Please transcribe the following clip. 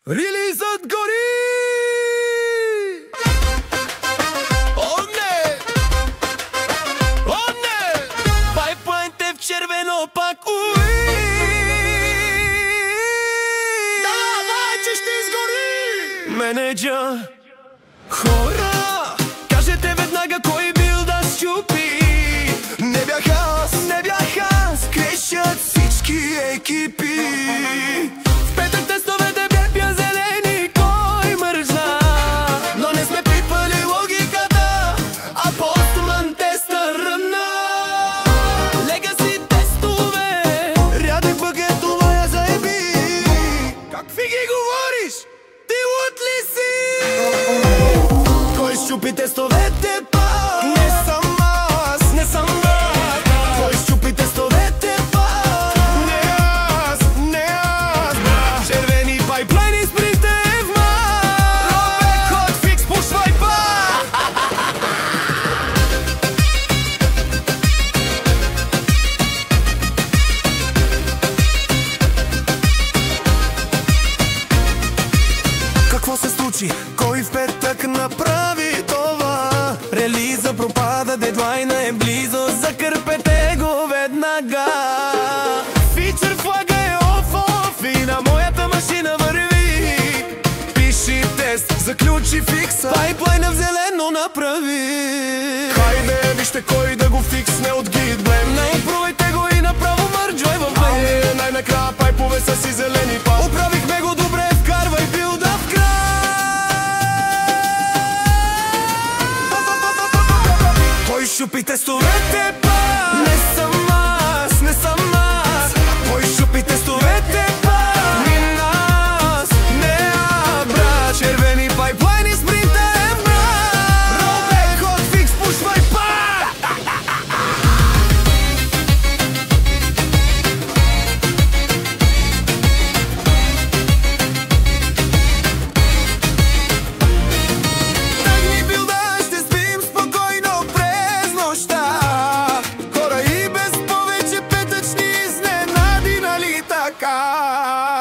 Релизът гори! О, не! О, не! Пайплайнте в червено пак, уи! Давай, че ще изгори! Менеджер, хора, кажете веднага кой бил да щупи. Не бях аз, грешат всички екипи. В петък тестовете бяха зелени, кой мържа? Но не сме пипали логиката, а постман теста ръна. Легаси тестове, рядък бъгет, това я заеби. Какви ги говориш? Ти луд ли си? Кой щупи тестовете пак? Не съм аз, не съм аз. Кой щупи тестовете пак? Не аз, брат. Червени пайплайни сприте в мар. Робек, ход, фикс, пушвай пак. Какво се случи? Кой в петък направи това? Релиза пропада, дедлайна е близо, закърпете го веднага. Фичър флага е оф и на моята машина върви. Пиши тест, заключи фикса, пайплайна в зелено направи. Хайде, вижте кой да го фиксне от гидблем. Най-пробайте го и направо мърджой в мен. Най-накрая пайпове са си зелени пак. Оправихме го добре, вкарвай билда в край. Кой щупи тестовете пак? Не съм аз, не съм аз. Кой щупи тестовете пак? Не аз, не аз, брат. Червени пайплайни спринте в брат. Робек, ход, фикс, пушвай пак. Тъгни билда, ще спим спокойно през нощта. Хора и без повече петъчни изненади, нали така?